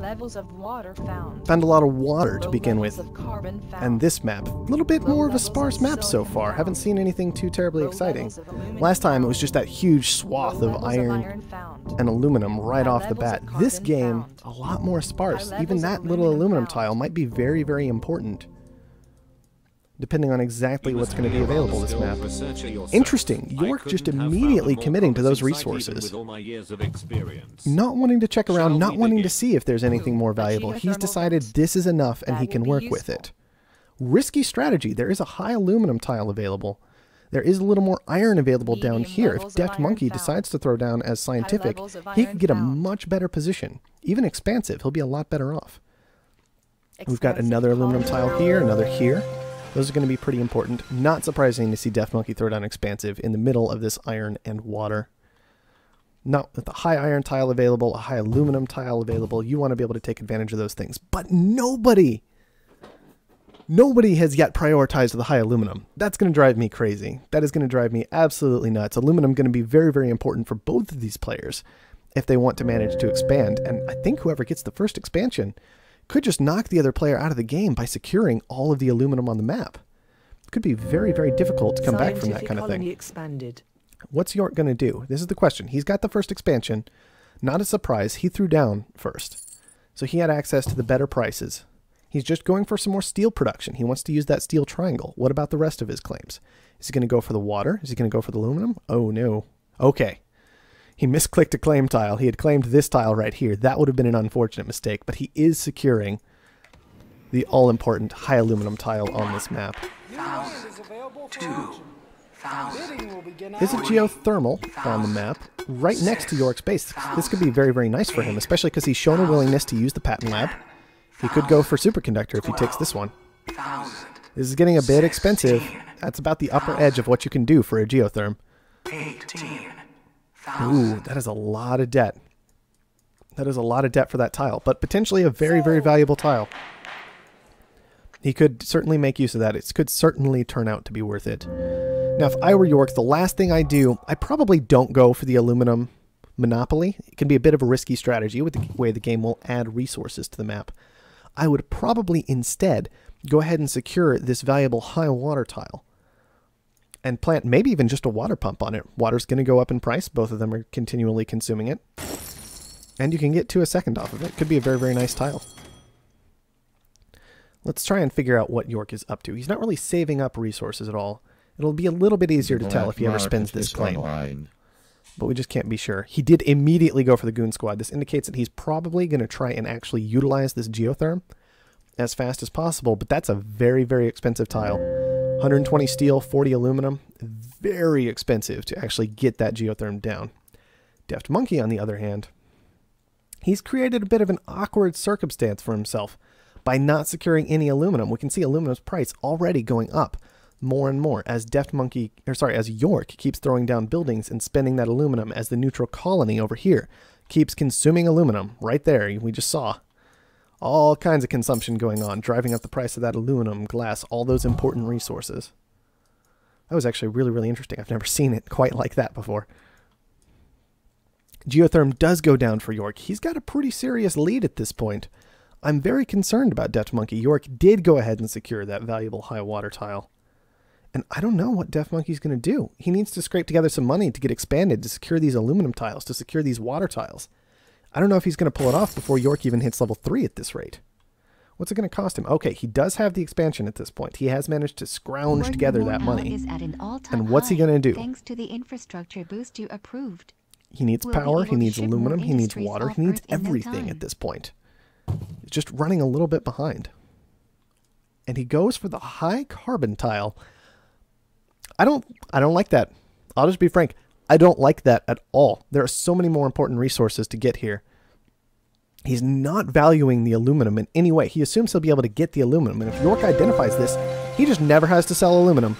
levels of water found. Found a lot of water to Low begin levels with. of carbon found. And this map, a little bit more of a sparse map so far. Haven't seen anything too terribly exciting. Last time it was just that huge swath of iron and aluminum right off the bat. This game, a lot more sparse. Even that little aluminum tile might be very, very important, depending on exactly what's going to be available this map. Interesting, York just immediately committing to those resources. Not wanting to check around, not wanting to see if there's anything more valuable. He's decided this is enough and he can work with it. Risky strategy. There is a high aluminum tile available. There is a little more iron available down here. If DeftMunky decides to throw down as scientific, he could get a much better position. Even expansive, he'll be a lot better off. We've got another aluminum tile here, another here. Those are going to be pretty important. Not surprising to see DeftMunky throw down expansive in the middle of this iron and water. Not with a high iron tile available, a high aluminum tile available. You want to be able to take advantage of those things. But nobody has yet prioritized the high aluminum. That's going to drive me crazy. That is going to drive me absolutely nuts. Aluminum going to be very, very important for both of these players if they want to manage to expand. And I think whoever gets the first expansion could just knock the other player out of the game by securing all of the aluminum on the map. It could be very, very difficult to come back from that kind of thing. Expanded. What's York going to do? This is the question. He's got the first expansion. Not a surprise. He threw down first. So he had access to the better prices. He's just going for some more steel production. He wants to use that steel triangle. What about the rest of his claims? Is he going to go for the water? Is he going to go for the aluminum? Oh, no. Okay. He misclicked a claim tile. He had claimed this tile right here. That would have been an unfortunate mistake, but he is securing the all-important high aluminum tile on this map. Is a geothermal on the map right next to York's base. This could be very, very nice for him, especially because he's shown a willingness to use the patent lab. He could go for superconductor if he takes this one. This is getting a bit expensive. That's about the upper edge of what you can do for a geotherm. Ooh, that is a lot of debt. That is a lot of debt for that tile, but potentially a very, very valuable tile. He could certainly make use of that. It could certainly turn out to be worth it. Now, if I were York, the last thing I do, I probably don't go for the aluminum monopoly. It can be a bit of a risky strategy with the way the game will add resources to the map. I would probably instead go ahead and secure this valuable high water tile and plant maybe even just a water pump on it. Water's going to go up in price. Both of them are continually consuming it. And you can get 2 a second off of it. Could be a very, very nice tile. Let's try and figure out what York is up to. He's not really saving up resources at all. It'll be a little bit easier to tell if he ever spends this claim. But we just can't be sure. He did immediately go for the Goon Squad. This indicates that he's probably going to try and actually utilize this geotherm as fast as possible. But that's a very, very expensive tile. 120 steel, 40 aluminum. Very expensive to actually get that geotherm down. DeftMunky, on the other hand, he's created a bit of an awkward circumstance for himself by not securing any aluminum. We can see aluminum's price already going up more and more as as York keeps throwing down buildings and spending that aluminum, as the neutral colony over here keeps consuming aluminum. Right there, we just saw all kinds of consumption going on, driving up the price of that aluminum, glass, all those important resources. That was actually really, really interesting. I've never seen it quite like that before. Geotherm does go down for York. He's got a pretty serious lead at this point. I'm very concerned about DeftMunky. York did go ahead and secure that valuable high water tile. And I don't know what DeftMunky's going to do. He needs to scrape together some money to get expanded, to secure these aluminum tiles, to secure these water tiles. I don't know if he's going to pull it off before York even hits level 3 at this rate. What's it going to cost him? Okay, he does have the expansion at this point. He has managed to scrounge together that money. And what's he going to do? Thanks to the infrastructure boost you approved. He needs power, he needs aluminum, he needs water, he needs everything at this point. He's just running a little bit behind. And he goes for the high carbon tile. I don't like that. I'll just be frank. I don't like that at all. There are so many more important resources to get here. He's not valuing the aluminum in any way. He assumes he'll be able to get the aluminum. And if York identifies this, he just never has to sell aluminum.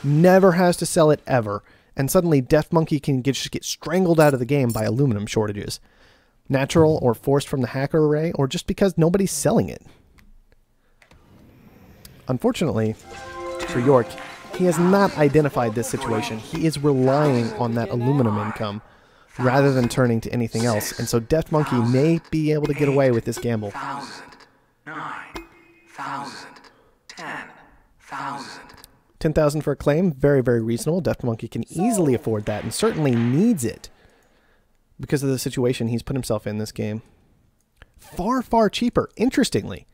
Never has to sell it ever. And suddenly DeftMunky can just get strangled out of the game by aluminum shortages. Natural or forced from the hacker array, or just because nobody's selling it. Unfortunately, for York, he has not identified this situation. He is relying on that aluminum income rather than turning to anything else. And so DeftMunky may be able to get away with this gamble. 10,000 for a claim, very, very reasonable. DeftMunky can easily afford that and certainly needs it because of the situation he's put himself in this game. Far, far cheaper, interestingly.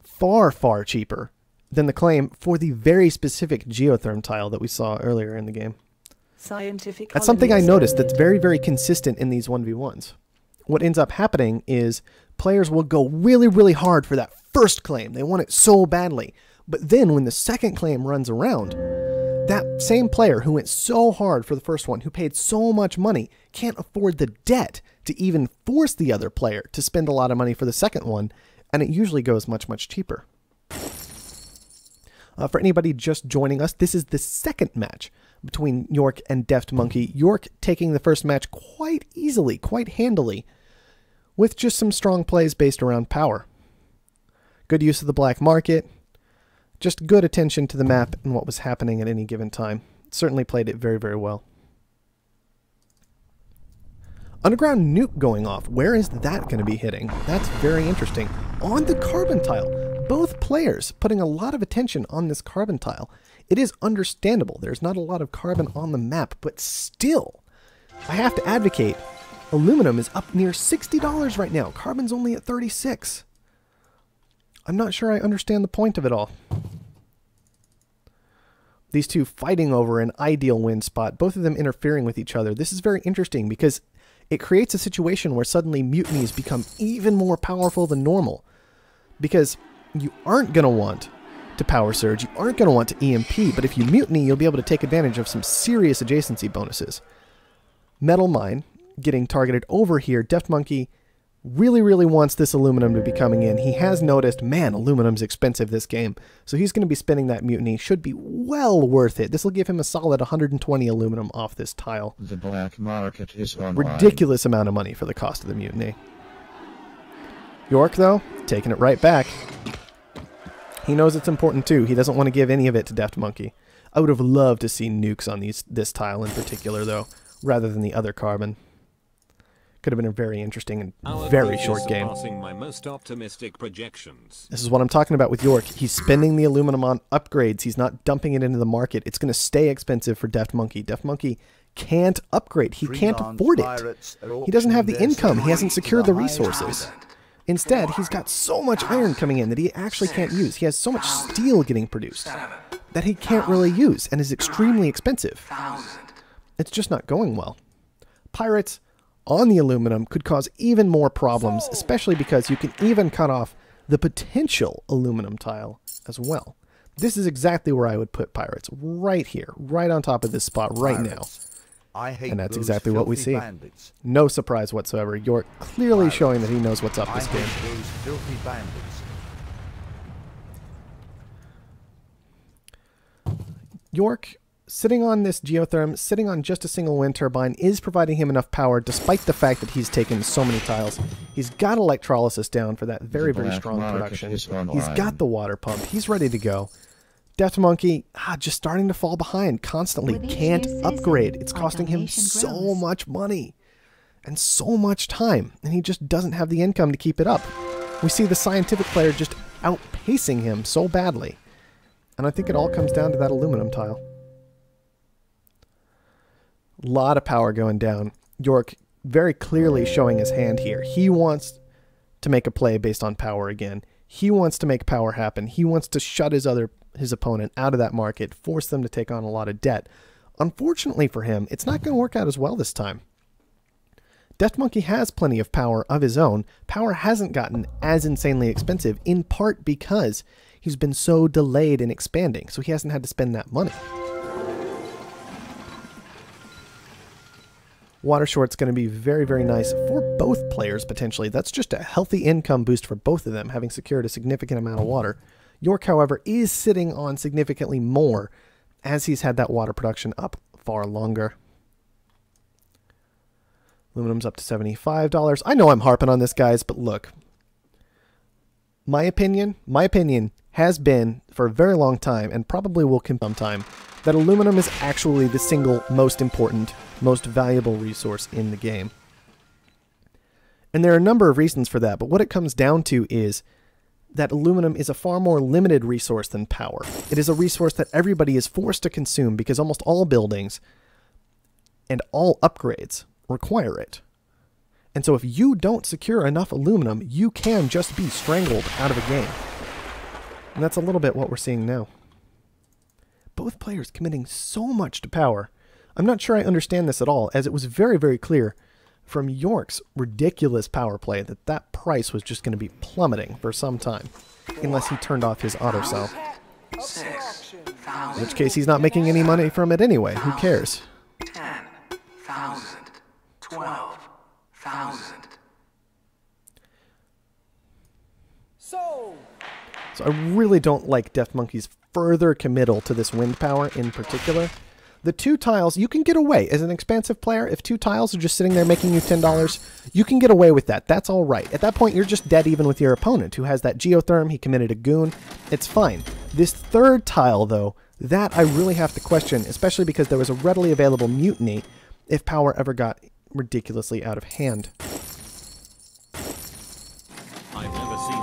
Far, far cheaper than the claim for the very specific geotherm tile that we saw earlier in the game. That's something I noticed that's very, very consistent in these 1v1s. What ends up happening is players will go really, really hard for that first claim. They want it so badly. But then when the second claim runs around, that same player who went so hard for the first one, who paid so much money, can't afford the debt to even force the other player to spend a lot of money for the second one, and it usually goes much, much cheaper. For anybody just joining us, this is the second match between York and DeftMunky. York taking the first match quite easily, quite handily, with just some strong plays based around power. Good use of the black market, just good attention to the map and what was happening at any given time. Certainly played it very, very well. Underground nuke going off. Where is that going to be hitting? That's very interesting. On the carbon tile. Both players putting a lot of attention on this carbon tile. It is understandable. There's not a lot of carbon on the map, but still, I have to advocate. Aluminum is up near $60 right now. Carbon's only at $36. I'm not sure I understand the point of it all. These two fighting over an ideal win spot, both of them interfering with each other. This is very interesting because it creates a situation where suddenly mutinies become even more powerful than normal. Because you aren't going to want to power surge, you aren't going to want to EMP, but if you mutiny, you'll be able to take advantage of some serious adjacency bonuses. Metal Mine getting targeted over here. DeftMunky really, really wants this aluminum to be coming in. He has noticed, man, aluminum's expensive this game. So he's going to be spending that mutiny. Should be well worth it. This will give him a solid 120 aluminum off this tile. The black market is online. Ridiculous amount of money for the cost of the mutiny. York, though, taking it right back. He knows it's important, too. He doesn't want to give any of it to DeftMunky. I would have loved to see nukes on this tile in particular, though, rather than the other carbon. Could have been a very interesting and very short game. My most optimistic projections. This is what I'm talking about with York. He's spending the aluminum on upgrades. He's not dumping it into the market. It's going to stay expensive for DeftMunky. DeftMunky can't upgrade. He can't afford it. He doesn't have the income. He hasn't secured the resources. Instead, he's got so much iron coming in that he actually can't use. He has so much steel getting produced that he can't really use and is extremely expensive. It's just not going well. Pirates on the aluminum could cause even more problems, especially because you can even cut off the potential aluminum tile as well. This is exactly where I would put pirates, right here, right on top of this spot right now. And that's exactly what we see. Bandits. No surprise whatsoever. York clearly showing that he knows what's up this game. Those filthy bandits. York, sitting on this geotherm, sitting on just a single wind turbine, is providing him enough power despite the fact that he's taken so many tiles. He's got electrolysis down for that very, very strong production. He's got the water pump. He's ready to go. DeftMunky, just starting to fall behind constantly. Can't upgrade. It's costing him so much money and so much time, and he just doesn't have the income to keep it up. We see the scientific player just outpacing him so badly, and I think it all comes down to that aluminum tile. A lot of power going down. York very clearly showing his hand here. He wants to make a play based on power again. He wants to make power happen. He wants to shut his opponent out of that market, force them to take on a lot of debt. Unfortunately for him, it's not going to work out as well this time. DeftMunky has plenty of power of his own. Power hasn't gotten as insanely expensive, in part because he's been so delayed in expanding, so he hasn't had to spend that money. Water short's going to be very, very nice for both players, potentially. That's just a healthy income boost for both of them, having secured a significant amount of water. York, however, is sitting on significantly more, as he's had that water production up far longer. Aluminum's up to $75. I know I'm harping on this, guys, but look. My opinion has been, for a very long time, and probably will come sometime, that aluminum is actually the single most important most valuable resource in the game. And there are a number of reasons for that, but what it comes down to is that aluminum is a far more limited resource than power. It is a resource that everybody is forced to consume because almost all buildings and all upgrades require it. And so if you don't secure enough aluminum, you can just be strangled out of a game. And that's a little bit what we're seeing now. Both players committing so much to power. I'm not sure I understand this at all, as it was very, very clear from York's ridiculous power play that that price was just going to be plummeting for some time, unless he turned off his auto sell. In which case he's not making any money from it anyway. Who cares? 10,000, 12,000. So I really don't like DeftMunky's further committal to this wind power in particular. The 2 tiles, you can get away. As an expansive player, if 2 tiles are just sitting there making you $10, you can get away with that. That's all right. At that point, you're just dead even with your opponent, who has that geotherm. He committed a goon. It's fine. This 3rd tile, though, that I really have to question, especially because there was a readily available mutiny if power ever got ridiculously out of hand.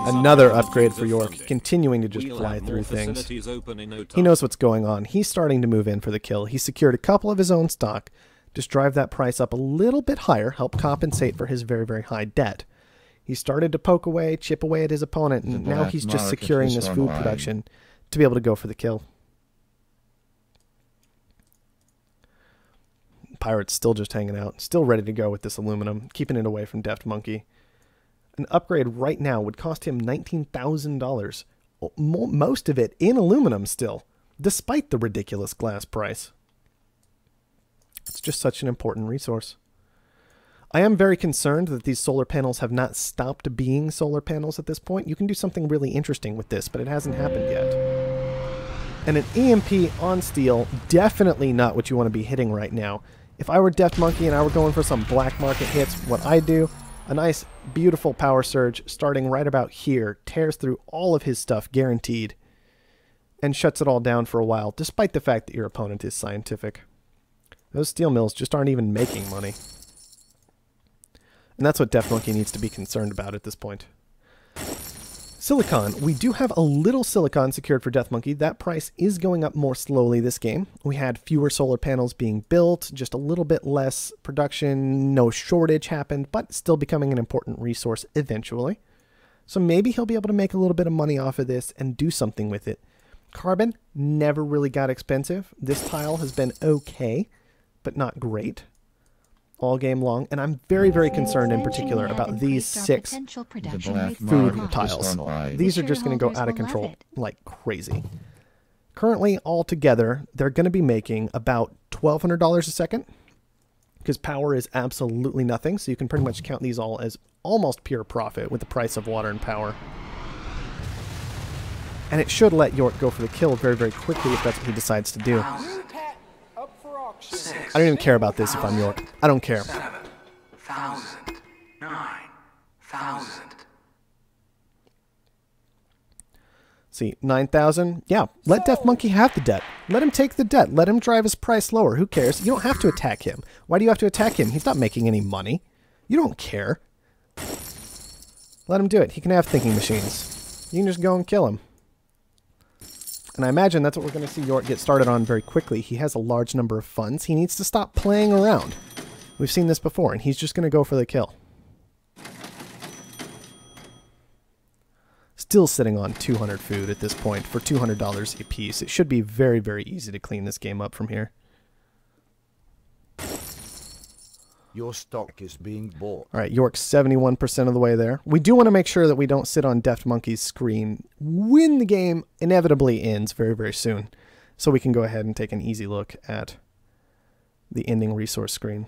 Another upgrade for York, continuing to just fly through things. He knows what's going on. He's starting to move in for the kill. He secured a couple of his own stock, just drive that price up a little bit higher, help compensate for his very, very high debt. He started to poke away, chip away at his opponent, and now he's just securing this food production to be able to go for the kill. Pirate's still just hanging out, still ready to go with this aluminum, keeping it away from DeftMunky. An upgrade right now would cost him $19,000, most of it in aluminum still, despite the ridiculous glass price. It's just such an important resource. I am very concerned that these solar panels have not stopped being solar panels at this point. You can do something really interesting with this, but it hasn't happened yet. And an EMP on steel, definitely not what you want to be hitting right now. If I were DeftMunky and I were going for some black market hits, what I do, a nice, beautiful power surge starting right about here, tears through all of his stuff, guaranteed, and shuts it all down for a while, despite the fact that your opponent is scientific. Those steel mills just aren't even making money. And that's what DeftMunky needs to be concerned about at this point. Silicon. We do have a little silicon secured for DeftMunky. That price is going up more slowly this game. We had fewer solar panels being built, just a little bit less production, no shortage happened, but still becoming an important resource eventually. So maybe he'll be able to make a little bit of money off of this and do something with it. Carbon never really got expensive. This tile has been okay, but not great all game long, and I'm very, very concerned in particular about these 6 food tiles. These are just going to go out of control like crazy. Currently, altogether, they're going to be making about $1,200 a second, because power is absolutely nothing, so you can pretty much count these all as almost pure profit with the price of water and power. And it should let York go for the kill very, very quickly if that's what he decides to do. I don't even care about this if I'm York. I don't care. 7,000, 9,000. See, 9,000? Yeah, let DeftMunky have the debt. Let him take the debt. Let him drive his price lower. Who cares? You don't have to attack him. Why do you have to attack him? He's not making any money. You don't care. Let him do it. He can have thinking machines. You can just go and kill him. And I imagine that's what we're going to see York get started on very quickly. He has a large number of funds. He needs to stop playing around. We've seen this before, and he's just going to go for the kill. Still sitting on 200 food at this point for $200 a piece. It should be very, very easy to clean this game up from here. Your stock is being bought. All right, York's 71% of the way there. We do want to make sure that we don't sit on DeftMunky's screen when the game inevitably ends very, very soon. So we can go ahead and take an easy look at the ending resource screen.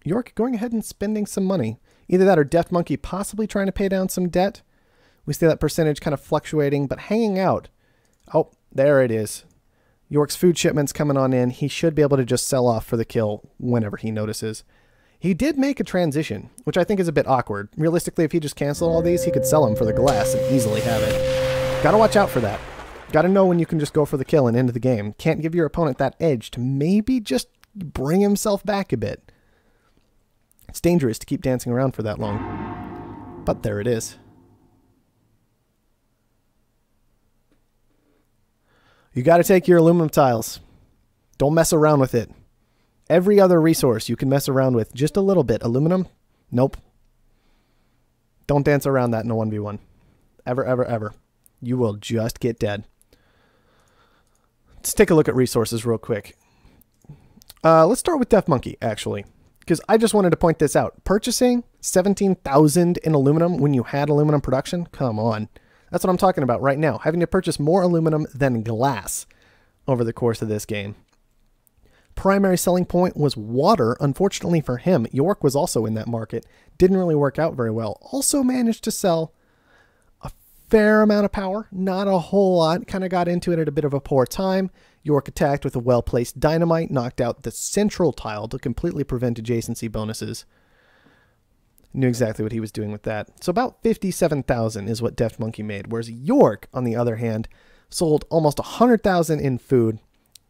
York going ahead and spending some money. Either that or DeftMunky possibly trying to pay down some debt. We see that percentage kind of fluctuating, but hanging out. Oh, there it is. York's food shipments coming on in. He should be able to just sell off for the kill whenever he notices. He did make a transition, which I think is a bit awkward. Realistically, if he just canceled all these, he could sell them for the glass and easily have it. Gotta watch out for that. Gotta know when you can just go for the kill and end the game. Can't give your opponent that edge to maybe just bring himself back a bit. It's dangerous to keep dancing around for that long. But there it is. You got to take your aluminum tiles. Don't mess around with it. Every other resource you can mess around with just a little bit. Aluminum? Nope. Don't dance around that in a 1v1. Ever, ever, ever. You will just get dead. Let's take a look at resources real quick. Let's start with DeftMunky, actually, because I just wanted to point this out. Purchasing 17,000 in aluminum when you had aluminum production? Come on. That's what I'm talking about right now. Having to purchase more aluminum than glass over the course of this game. Primary selling point was water. Unfortunately for him, York was also in that market. Didn't really work out very well. Also managed to sell a fair amount of power. Not a whole lot. Kind of got into it at a bit of a poor time. York attacked with a well-placed dynamite. Knocked out the central tile to completely prevent adjacency bonuses. Knew exactly what he was doing with that. So about 57,000 is what DeftMunky made. Whereas York, on the other hand, sold almost 100,000 in food.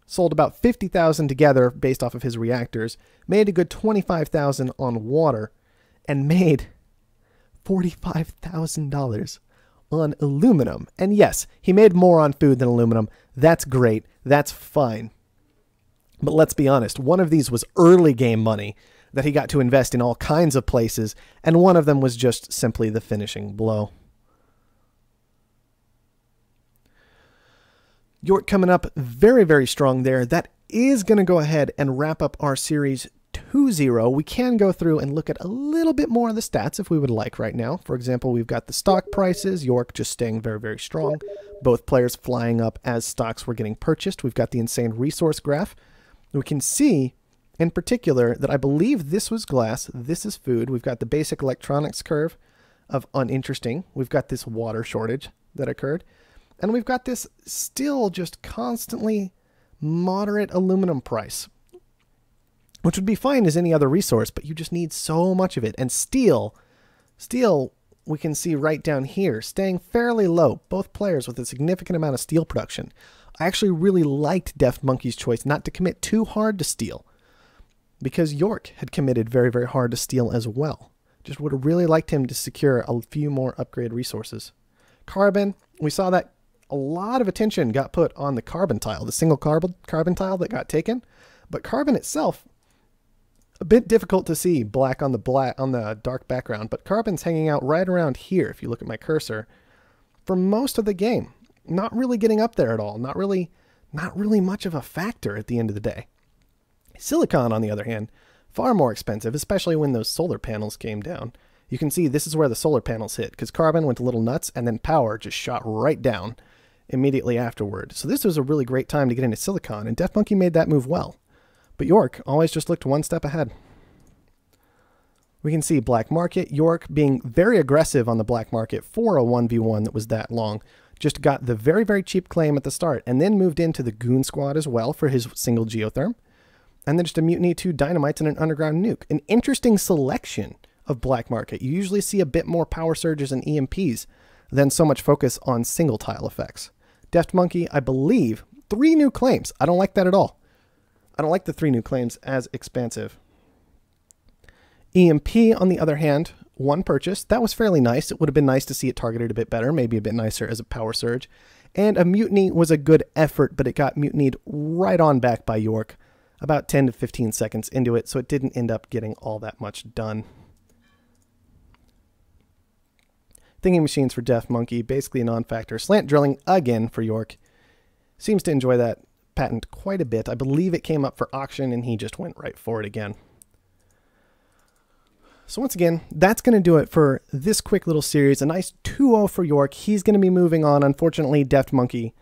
Sold about 50,000 together based off of his reactors, made a good 25,000 on water, and made $45,000 on aluminum. And yes, he made more on food than aluminum. That's great. That's fine. But let's be honest, one of these was early game money that he got to invest in all kinds of places, and one of them was just simply the finishing blow. York coming up very, very strong there. That is going to go ahead and wrap up our series 2-0. We can go through and look at a little bit more of the stats if we would like right now. For example, we've got the stock prices. York just staying very, very strong. Both players flying up as stocks were getting purchased. We've got the insane resource graph. We can see in particular that I believe this was glass. This is food. We've got the basic electronics curve of uninteresting. We've got this water shortage that occurred. And we've got this still just constantly moderate aluminum price, which would be fine as any other resource, but you just need so much of it. And steel, we can see right down here, staying fairly low. Both players with a significant amount of steel production. I actually really liked DeftMunky's choice not to commit too hard to steel, because York had committed very, very hard to steel as well. Just would have really liked him to secure a few more upgrade resources. Carbon, we saw that a lot of attention got put on the carbon tile, the single carbon tile that got taken, but carbon itself, a bit difficult to see black on the dark background, but carbon's hanging out right around here if you look at my cursor for most of the game. Not really getting up there at all. Not really much of a factor at the end of the day. Silicon, on the other hand, far more expensive, especially when those solar panels came down. You can see this is where the solar panels hit, because carbon went a little nuts, and then power just shot right down immediately afterward. So this was a really great time to get into silicon, and DeftMunky made that move well. But York always just looked one step ahead. We can see black market, York being very aggressive on the black market for a 1v1 that was that long. Just got the very, very cheap claim at the start, and then moved into the goon squad as well for his single geotherm. And then just a mutiny, 2 dynamites, and an underground nuke. An interesting selection of black market. You usually see a bit more power surges and EMPs than so much focus on single tile effects. DeftMunky, I believe, 3 new claims. I don't like that at all. I don't like the 3 new claims as expansive. EMP, on the other hand, 1 purchase. That was fairly nice. It would have been nice to see it targeted a bit better, maybe a bit nicer as a power surge. And a mutiny was a good effort, but it got mutinied right on back by York, about 10 to 15 seconds into it, so it didn't end up getting all that much done. Thinking machines for DeftMunky, basically a non-factor. Slant drilling again for York. Seems to enjoy that patent quite a bit. I believe it came up for auction and he just went right for it again. So once again, that's going to do it for this quick little series. A nice 2-0 for York. He's going to be moving on. Unfortunately, DeftMunky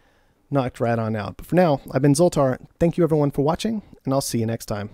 knocked right on out. But for now, I've been Zoltar. Thank you everyone for watching, and I'll see you next time.